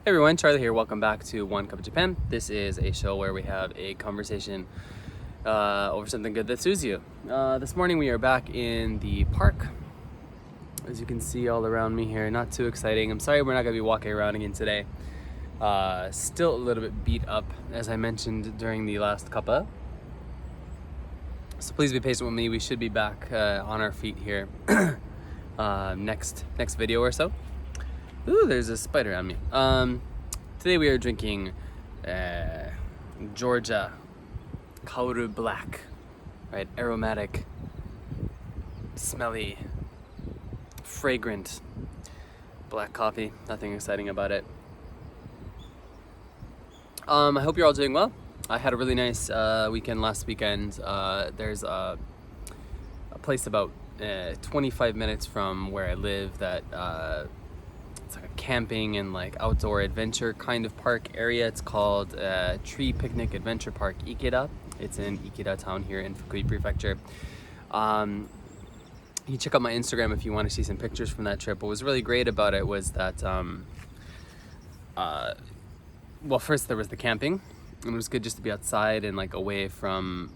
Hey everyone, Charlie here. Welcome back to One Cup of Japan. This is a show where we have a conversation over something good that suits you. This morning we are back in the park. As you can see all around me here, not too exciting. I'm sorry we're not going to be walking around again today. Still a little bit beat up, as I mentioned during the last cuppa. So please be patient with me. We should be back on our feet here next video or so. Ooh, there's a spider on me. Today we are drinking Georgia Kaoru Black, right? Aromatic, smelly, fragrant black coffee. Nothing exciting about it. I hope you're all doing well. I had a really nice weekend last weekend. There's a place about 25 minutes from where I live that it's like a camping and like outdoor adventure kind of park area. It's called Tree Picnic Adventure Park Ikeda. It's in Ikeda town here in Fukui Prefecture. You can check out my Instagram if you want to see some pictures from that trip. What was really great about it was that, well, first there was the camping. And it was good just to be outside and like away from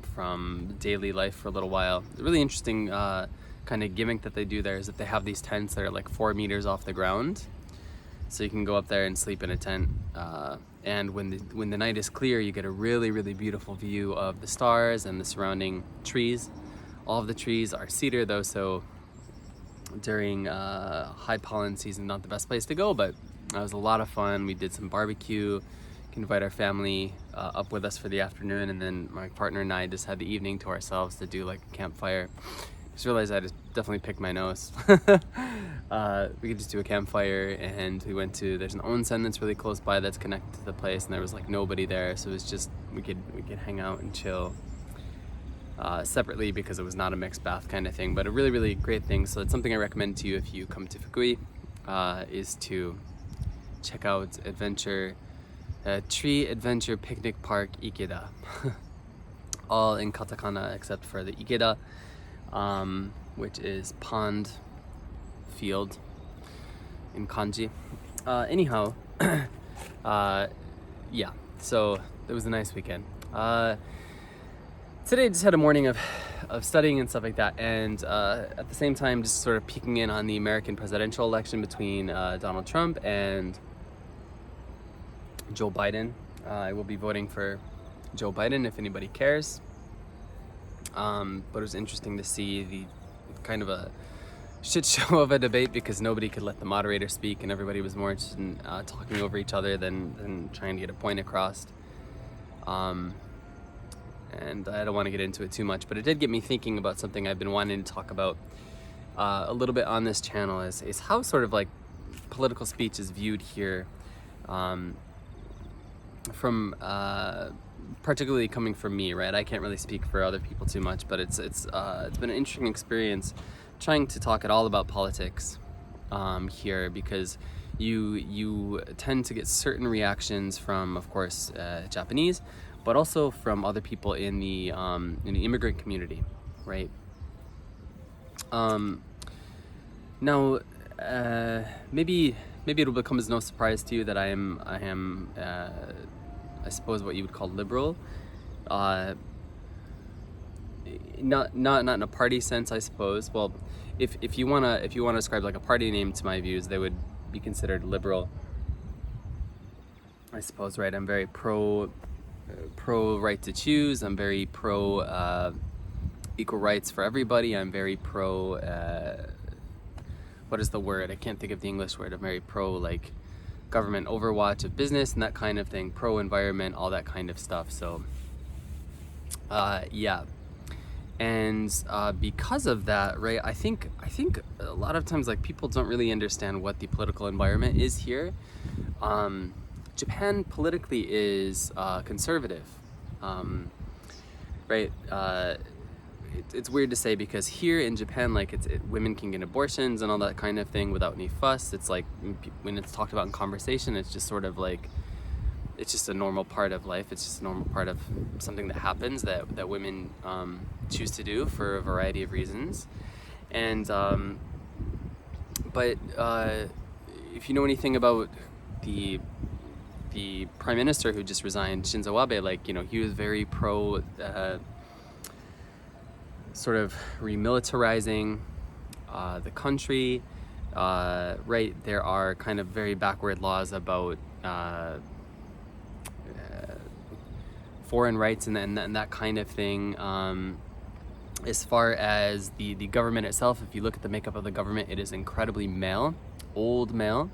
daily life for a little while. The really interesting kind of gimmick that they do there is that they have these tents that are like 4 meters off the ground. So you can go up there and sleep in a tent, and when the night is clear, you get a really, really beautiful view of the stars and the surrounding trees. All of the trees are cedar though, so during high pollen season, not the best place to go, but it was a lot of fun. We did some barbecue. You can invite our family up with us for the afternoon, and then my partner and I just had the evening to ourselves to do like a campfire. Just realized I just definitely picked my nose. We could just do a campfire, and we went to, there's an onsen that's really close by that's connected to the place, and there was like nobody there, so it was just, we could hang out and chill separately because it was not a mixed bath kind of thing, but a really, really great thing. So it's something I recommend to you if you come to Fukui, is to check out Tree Adventure Picnic Park Ikeda. All in katakana except for the Ikeda, which is pond, field in kanji. Anyhow, yeah, so it was a nice weekend. Today I just had a morning of studying and stuff like that, and at the same time just sort of peeking in on the American presidential election between Donald Trump and Joe Biden. I will be voting for Joe Biden if anybody cares. But it was interesting to see the kind of a shit show of a debate because nobody could let the moderator speak, and everybody was more interested in talking over each other than trying to get a point across. And I don't want to get into it too much, but it did get me thinking about something I've been wanting to talk about a little bit on this channel, is how sort of like political speech is viewed here, from particularly coming from me, right? I can't really speak for other people too much, but it's been an interesting experience trying to talk at all about politics here, because you tend to get certain reactions from, of course, Japanese, but also from other people in the immigrant community, right? Now, maybe it'll become as no surprise to you that I am I suppose what you would call liberal, not in a party sense, I suppose. Well, if you wanna ascribe like a party name to my views, they would be considered liberal, I suppose, right? I'm very pro right to choose. I'm very pro equal rights for everybody. I'm very pro what is the word? I can't think of the English word. I'm very pro like government overwatch of business and that kind of thing, pro environment, all that kind of stuff. So yeah, and because of that, right, I think a lot of times like people don't really understand what the political environment is here. Japan politically is conservative, right? It's weird to say because here in Japan, like women can get abortions and all that kind of thing without any fuss. It's like when it's talked about in conversation, it's just sort of like, it's just a normal part of life. It's just a normal part of something that happens that women choose to do for a variety of reasons. And but if you know anything about the the prime minister who just resigned, Shinzo Abe, like, you know, he was very pro sort of remilitarizing the country. Right, there are kind of very backward laws about foreign rights and that kind of thing. As far as the government itself, if you look at the makeup of the government, it is incredibly male, old male.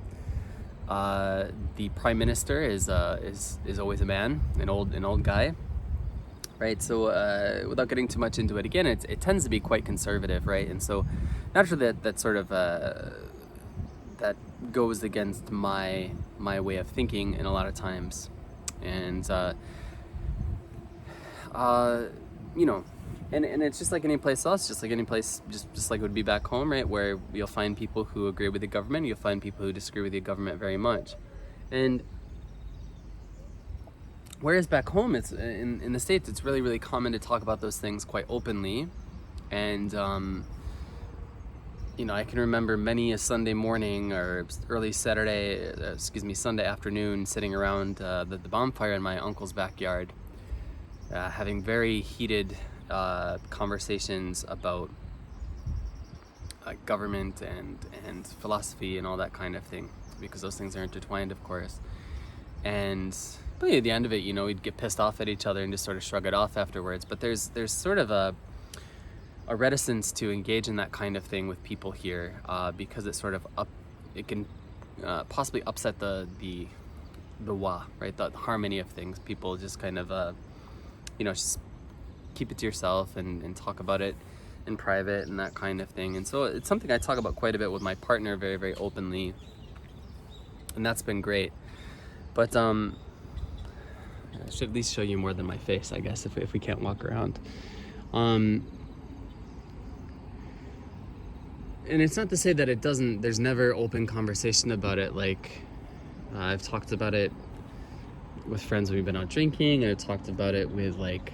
The prime minister is always a man, an old guy, right? So without getting too much into it, again, it tends to be quite conservative, right? And so naturally that sort of that goes against my way of thinking in a lot of times, and you know. And it's just like any place else, just like any place, just like it would be back home, right? Where you'll find people who agree with the government, you'll find people who disagree with the government very much. And whereas back home, it's in the States, it's really, really common to talk about those things quite openly. And, you know, I can remember many a Sunday morning or early Sunday afternoon, sitting around the bonfire in my uncle's backyard, having very heated conversations about government and philosophy and all that kind of thing, because those things are intertwined, of course. But at the end of it, you know, we'd get pissed off at each other and just sort of shrug it off afterwards. But there's sort of a reticence to engage in that kind of thing with people here, because it sort of it can possibly upset the right, the harmony of things. People just kind of you know, just keep it to yourself and talk about it in private and that kind of thing. And so it's something I talk about quite a bit with my partner, very, very openly, and that's been great. But I should at least show you more than my face, I guess, if we can't walk around. And it's not to say that there's never open conversation about it. Like, I've talked about it with friends when we've been out drinking, and I've talked about it with, like,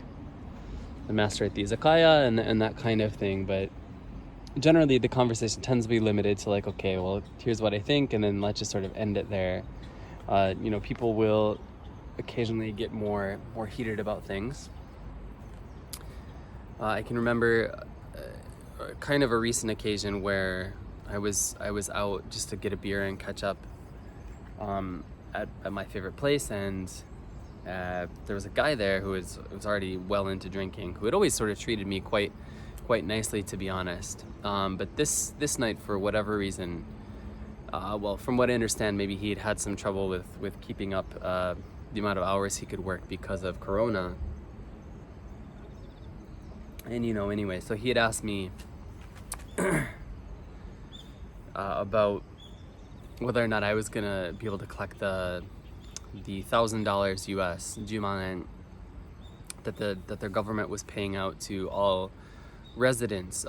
the master at the izakaya and that kind of thing. But generally the conversation tends to be limited to, like, okay, well, here's what I think, and then let's just sort of end it there. You know, people will occasionally get more heated about things. I can remember kind of a recent occasion where I was out just to get a beer and catch up at my favorite place, and there was a guy there who was already well into drinking, who had always sort of treated me quite nicely, to be honest. But this night, for whatever reason, well, from what I understand, maybe he had some trouble with keeping up the amount of hours he could work because of Corona. And, you know, anyway, so he had asked me about whether or not I was gonna be able to collect the $1,000 US, juman, that their government was paying out to all residents,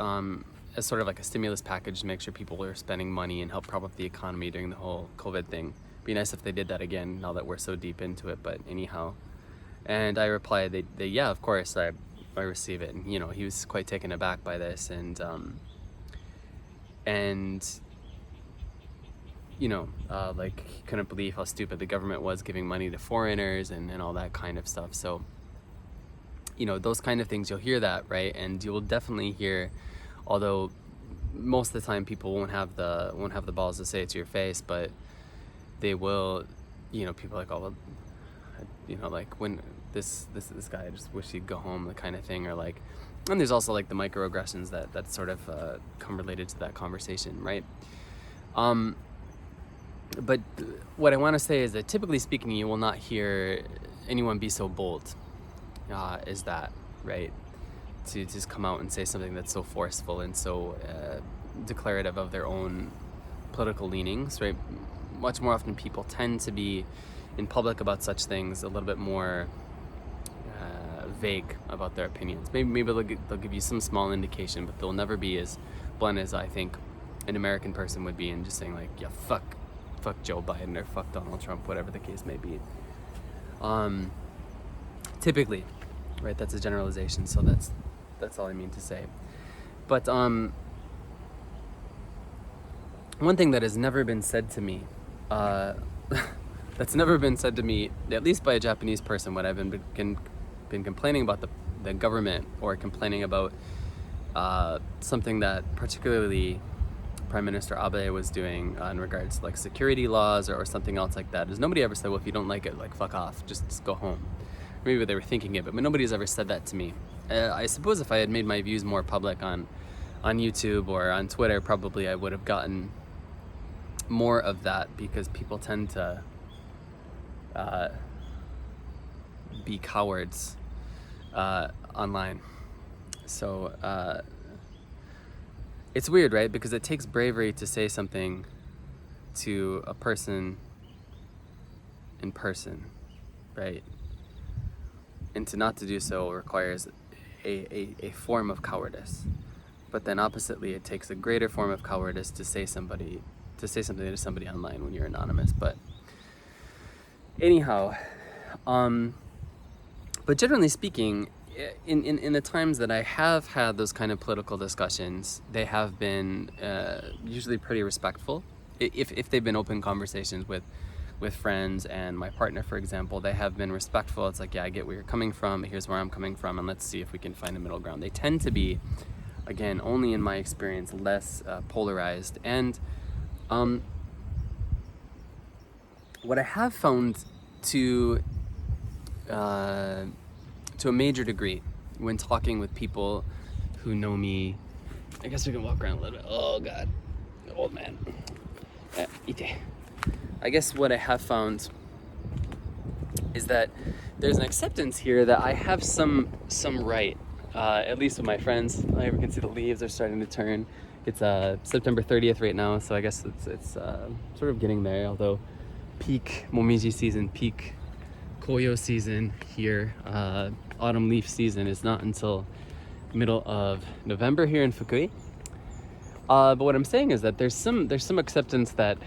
as sort of like a stimulus package to make sure people were spending money and help prop up the economy during the whole COVID thing. Be nice if they did that again, now that we're so deep into it, but anyhow. And I replied, they yeah, of course, I receive it. And, you know, he was quite taken aback by this, and you know, like, he couldn't believe how stupid the government was giving money to foreigners and all that kind of stuff. So, you know, those kind of things, you'll hear that, right? And you will definitely hear, although most of the time people won't have the balls to say it to your face, but they will, you know, people are like, oh, well, you know, like, when this guy, I just wish he'd go home, the kind of thing. Or like, and there's also like the microaggressions that sort of come related to that conversation, right? But what I want to say is that, typically speaking, you will not hear anyone be so bold as that, right? To just come out and say something that's so forceful and so declarative of their own political leanings, right? Much more often people tend to be, in public about such things, a little bit more vague about their opinions. Maybe they'll give you some small indication, but they'll never be as blunt as I think an American person would be, in just saying, like, yeah, fuck Joe Biden or fuck Donald Trump, whatever the case may be. Typically, right? That's a generalization, so that's all I mean to say. But one thing that has never been said to me, That's never been said to me, at least by a Japanese person, when I've been complaining about the government, or complaining about something that particularly Prime Minister Abe was doing in regards to like security laws or something else like that. Is nobody ever said, well, if you don't like it, like fuck off, just go home. Maybe they were thinking it, but nobody's ever said that to me. I suppose if I had made my views more public on YouTube or on Twitter, probably I would have gotten more of that, because people tend to be cowards online. So it's weird, right? Because it takes bravery to say something to a person in person, right? And to not to do so requires a form of cowardice. But then oppositely, it takes a greater form of cowardice to say something to somebody online when you're anonymous. But anyhow, but generally speaking, in the times that I have had those kind of political discussions, they have been usually pretty respectful. If they've been open conversations with friends and my partner, for example, they have been respectful. It's like, yeah, I get where you're coming from, here's where I'm coming from, and let's see if we can find a middle ground. They tend to be, again, only in my experience, less polarized. And what I have found to a major degree when talking with people who know me, I guess we can walk around a little bit. Oh God, old man. I guess what I have found is that there's an acceptance here that I have some right, at least with my friends. I can see the leaves are starting to turn. It's September 30th right now, so I guess it's sort of getting there, although peak momiji season, peak koyo season here, autumn leaf season is not until middle of November here in Fukui. But what I'm saying is that there's some acceptance that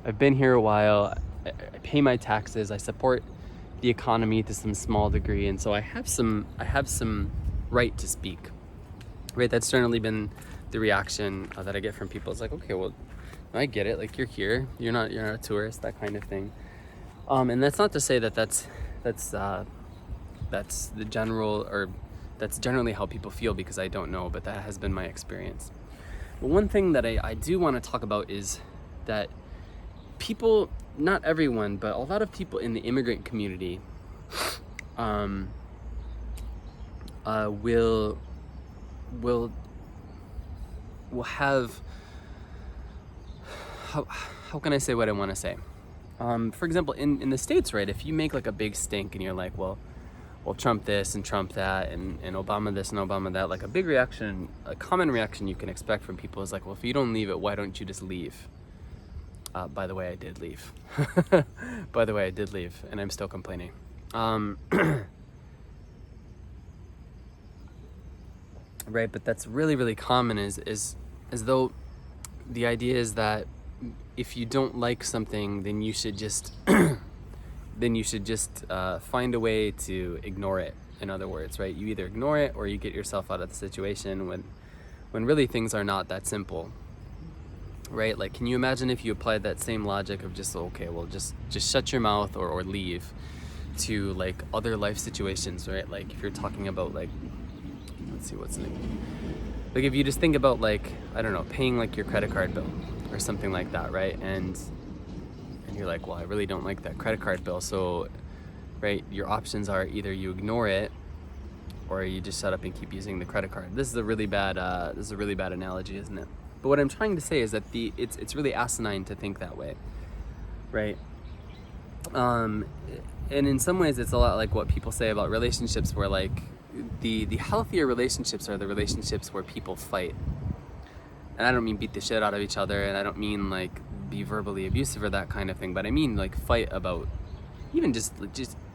I've been here a while, I pay my taxes, I support the economy to some small degree, and so I have some right to speak. Right, that's generally been the reaction that I get from people. It's like, okay, well, I get it, like, you're here, you're not a tourist, that kind of thing. And that's not to say that that's the general, or that's generally how people feel, because I don't know, but that has been my experience. But one thing that I do want to talk about is that people, not everyone, but a lot of people in the immigrant community will have, how can I say what I want to say? For example, in the States, right, if you make like a big stink and you're like, well, Trump this and Trump that and Obama this and Obama that, like a big reaction, a common reaction you can expect from people is like, well, if you don't leave it, why don't you just leave? By the way, I did leave. By the way, I did leave, and I'm still complaining. Right, but that's really, really common, is as though the idea is that if you don't like something, then you should just find a way to ignore it. In other words, right? You either ignore it or you get yourself out of the situation, when really things are not that simple. Right? Like, can you imagine if you applied that same logic of just, okay, well, just shut your mouth or leave, to like other life situations, right? Like if you're talking about, like, let's see, what's the name? Like if you just think about, like, I don't know, paying like your credit card bill or something like that, right? And you're like, well, I really don't like that credit card bill. So, right, your options are either you ignore it or you just shut up and keep using the credit card. This is a really bad analogy, isn't it? But what I'm trying to say is that it's really asinine to think that way, right? And in some ways, it's a lot like what people say about relationships, where like the healthier relationships are the relationships where people fight. And I don't mean beat the shit out of each other, and I don't mean like be verbally abusive or that kind of thing, but I mean like fight about, even just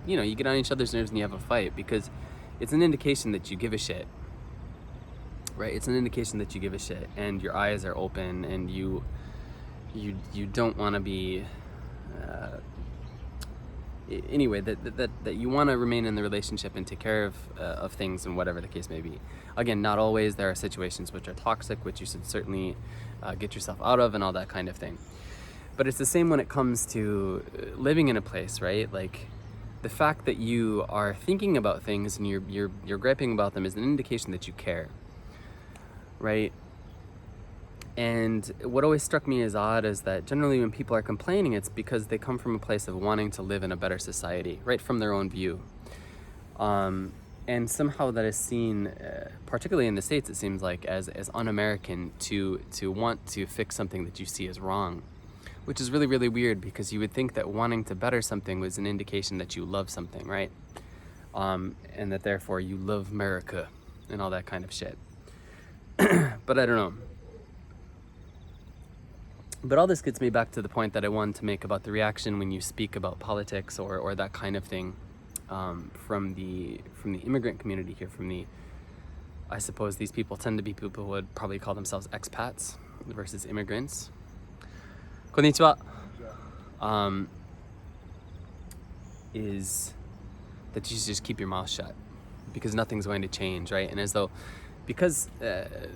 you know, you get on each other's nerves and you have a fight, because it's an indication that you give a shit. Right, it's an indication that you give a shit and your eyes are open, and you don't want to be anyway, that you want to remain in the relationship and take care of things, and whatever the case may be. Again, not always. There are situations which are toxic, which you should certainly get yourself out of, and all that kind of thing. But it's the same when it comes to living in a place, right? Like, the fact that you are thinking about things and you're griping about them is an indication that you care, right? And what always struck me as odd is that generally when people are complaining, it's because they come from a place of wanting to live in a better society, right from their own view. And somehow that is seen, particularly in the States, it seems like, as un-American to want to fix something that you see as wrong, which is really, really weird, because you would think that wanting to better something was an indication that you love something, right? And that therefore you love America and all that kind of shit. But I don't know. But all this gets me back to the point that I wanted to make about the reaction when you speak about politics or that kind of thing, from the immigrant community here, I suppose these people tend to be people who would probably call themselves expats versus immigrants. Konnichiwa. Is that you should just keep your mouth shut, because nothing's going to change, right? And because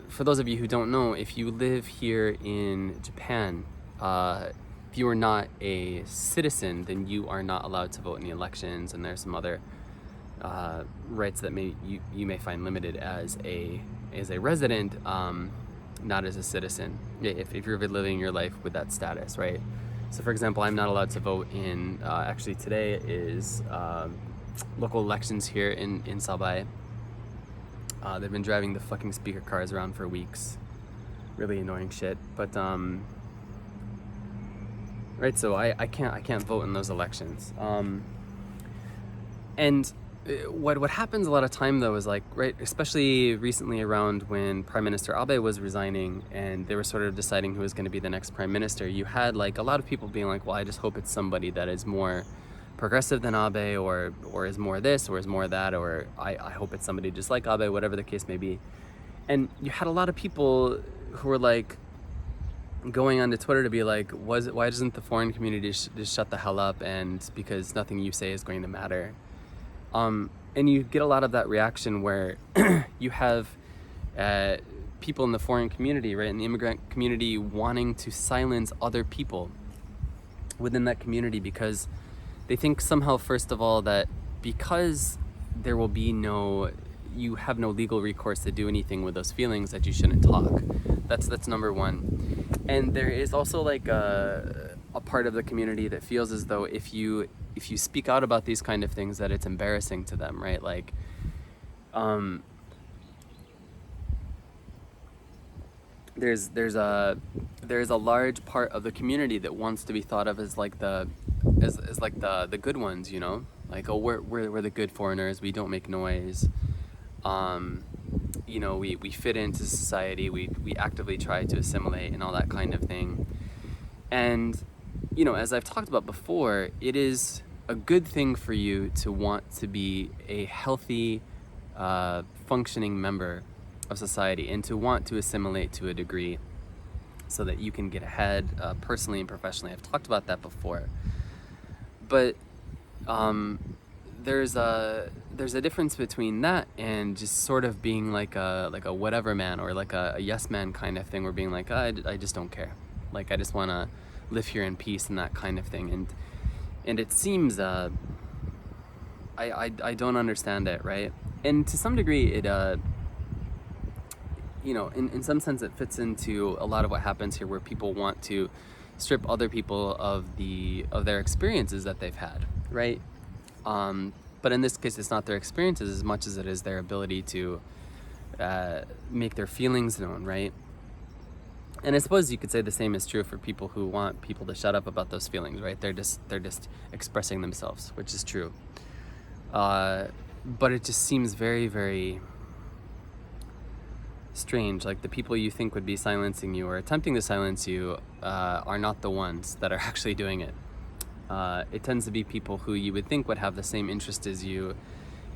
for those of you who don't know, if you live here in Japan, if you are not a citizen, then you are not allowed to vote in the elections, and there's some other rights that you may find limited as a resident, not as a citizen, if you're living your life with that status, right? So for example, I'm not allowed to vote in, actually today is local elections here in Sabai. They've been driving the fucking speaker cars around for weeks. Really annoying shit. But right, so I can't vote in those elections. And what happens a lot of time though is like, right, especially recently around when Prime Minister Abe was resigning and they were sort of deciding who was going to be the next prime minister, you had like a lot of people being like, well, I just hope it's somebody that is more progressive than Abe, or is more this, or is more that, or I hope it's somebody just like Abe, whatever the case may be. And you had a lot of people who were like going onto Twitter to be like, why doesn't the foreign community just shut the hell up, and because nothing you say is going to matter. And you get a lot of that reaction where you have people in the foreign community, right, in the immigrant community, wanting to silence other people within that community, because they think somehow, first of all, that because there will be you have no legal recourse to do anything with those feelings, that you shouldn't talk. That's number one. And there is also like a part of the community that feels as though if you speak out about these kind of things, that it's embarrassing to them, right? Like, there's a large part of the community that wants to be thought of as like the good ones, you know, like, oh, we're the good foreigners, we don't make noise, you know, we fit into society, we actively try to assimilate and all that kind of thing. And you know, as I've talked about before, it is a good thing for you to want to be a healthy, functioning member of society, and to want to assimilate to a degree so that you can get ahead personally and professionally. I've talked about that before. But there's a difference between that and just sort of being like a whatever man, or like a yes man kind of thing, where being like, I just don't care. Like, I just want to live here in peace and that kind of thing. And it seems I don't understand it, right? And to some degree it you know, in some sense it fits into a lot of what happens here, where people want to strip other people of their experiences that they've had, right? But in this case, it's not their experiences as much as it is their ability to make their feelings known, right? And I suppose you could say the same is true for people who want people to shut up about those feelings, right? They're just expressing themselves, which is true. But it just seems very, very strange. Like, the people you think would be silencing you or attempting to silence you are not the ones that are actually doing it. It tends to be people who you would think would have the same interest as you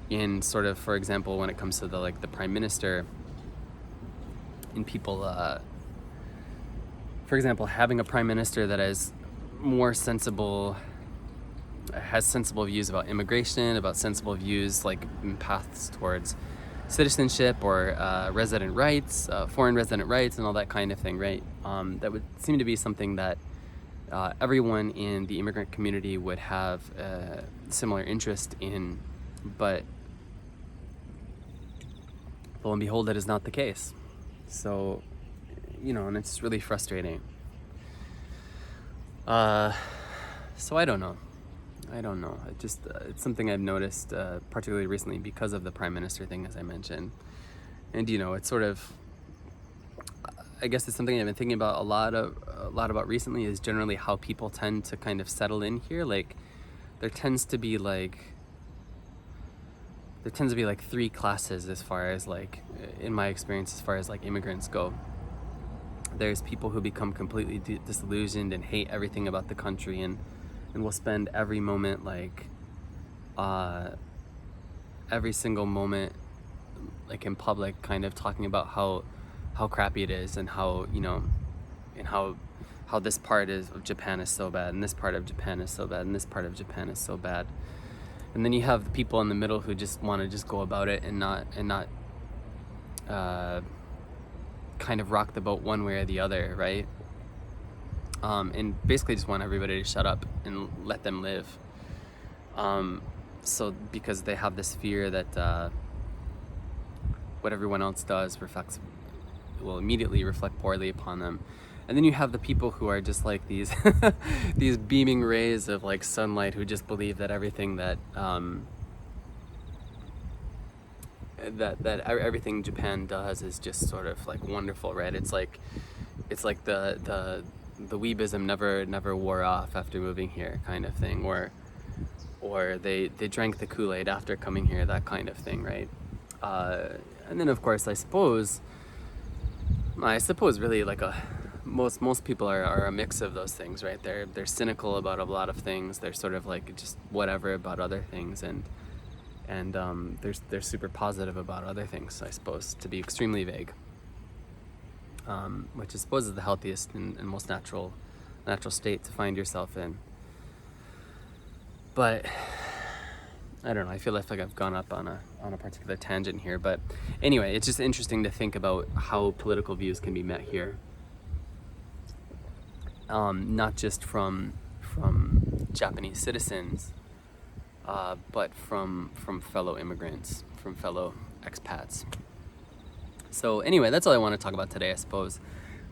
in sort of, for example, when it comes to the prime minister, in people, for example, having a prime minister that is more sensible, has sensible views about immigration, about sensible views like paths towards citizenship or resident rights, foreign resident rights, and all that kind of thing, right? That would seem to be something that everyone in the immigrant community would have a similar interest in, but lo and behold, that is not the case. So, and it's really frustrating. So I don't know. It's something I've noticed, particularly recently because of the Prime Minister thing, as I mentioned. And, it's sort of, I guess it's something I've been thinking about a lot about recently, is generally how people tend to kind of settle in here. Like, there tends to be like three classes as far as like, in my experience, as far as like immigrants go. There's people who become completely disillusioned and hate everything about the country, and will spend every moment, like every single moment, like in public, kind of talking about how crappy it is, and how this part of Japan is so bad, and this part of Japan is so bad, and this part of Japan is so bad. And then you have the people in the middle who just want to just go about it and not kind of rock the boat one way or the other, right? And basically just want everybody to shut up and let them live. So because they have this fear that what everyone else does will immediately reflect poorly upon them. And then you have the people who are just like these these beaming rays of like sunlight, who just believe that everything that everything Japan does is just sort of like wonderful, right? It's like the weebism never wore off after moving here, kind of thing, or they drank the Kool-Aid after coming here, that kind of thing, right? And then of course I suppose really like most people are a mix of those things, right? They're cynical about a lot of things. They're sort of like just whatever about other things, and they're super positive about other things, I suppose, to be extremely vague. Which I suppose is the healthiest and most natural state to find yourself in. But I don't know, I feel like I've gone up on a particular tangent here, but anyway, it's just interesting to think about how political views can be met here. Not just from Japanese citizens, but from fellow immigrants, from fellow expats. So anyway, that's all I want to talk about today, I suppose.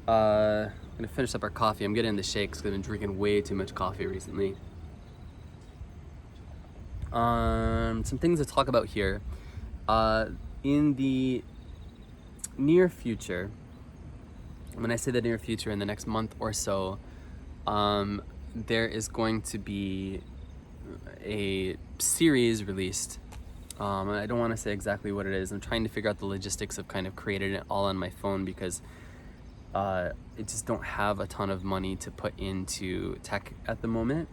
I'm gonna finish up our coffee. I'm getting the shakes because I've been drinking way too much coffee recently. Some things to talk about here. In the near future, when I say the near future, in the next month or so, there is going to be a series released. I don't want to say exactly what it is. I'm trying to figure out the logistics of kind of creating it all on my phone, because I just don't have a ton of money to put into tech at the moment.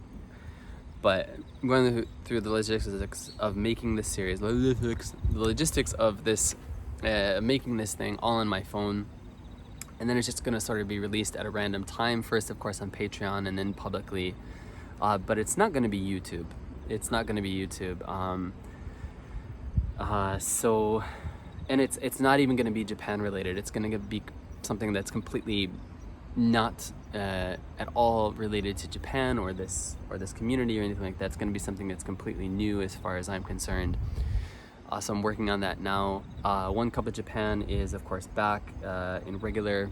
But I'm going through the logistics of making this series, the logistics of this, making this thing all on my phone. And then it's just going to sort of be released at a random time. First, of course, on Patreon, and then publicly. But it's not going to be YouTube. It's not going to be YouTube. So, and it's not even going to be Japan related. It's going to be something that's completely not at all related to Japan or this community or anything like that. It's going to be something that's completely new as far as I'm concerned. So I'm working on that now. One Cup of Japan is, of course, back in regular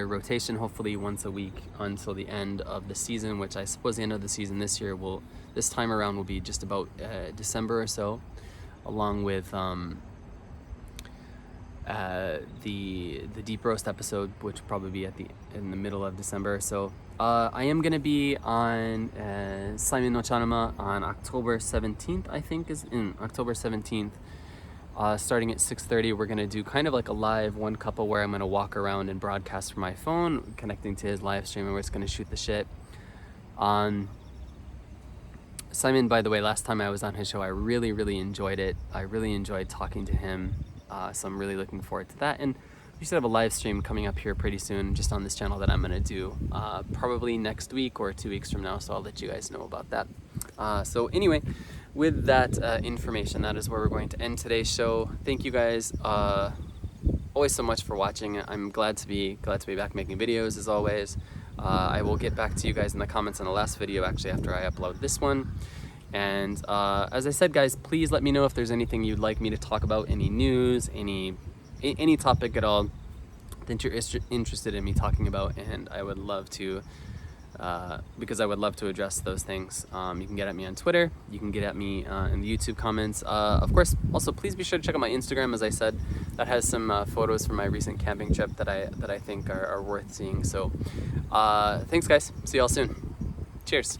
rotation, hopefully once a week until the end of the season, which I suppose the end of the season this time around will be just about December or so, along with the deep roast episode, which will probably be in the middle of December. So I am going to be on Simon no Chanama on October 17th, I think is in October 17th. Starting at 6:30, we're going to do kind of like a live one couple where I'm going to walk around and broadcast from my phone, connecting to his live stream, and we're just going to shoot the shit. Simon, by the way, last time I was on his show, I really, really enjoyed it. I really enjoyed talking to him. So I'm really looking forward to that. And we should have a live stream coming up here pretty soon, just on this channel, that I'm going to do probably next week or 2 weeks from now. So I'll let you guys know about that. So anyway, with that information, that is where we're going to end today's show. Thank you guys always so much for watching. I'm glad to be back making videos as always. I will get back to you guys in the comments on the last video, actually, after I upload this one. And as I said, guys, please let me know if there's anything you'd like me to talk about, any news, any topic at all that you're interested in me talking about, and I would love to, because I would love to address those things. You can get at me on Twitter, you can get at me in the YouTube comments. Of course, also please be sure to check out my Instagram, as I said. That has some photos from my recent camping trip that I think are worth seeing. So thanks, guys. See y'all soon. Cheers.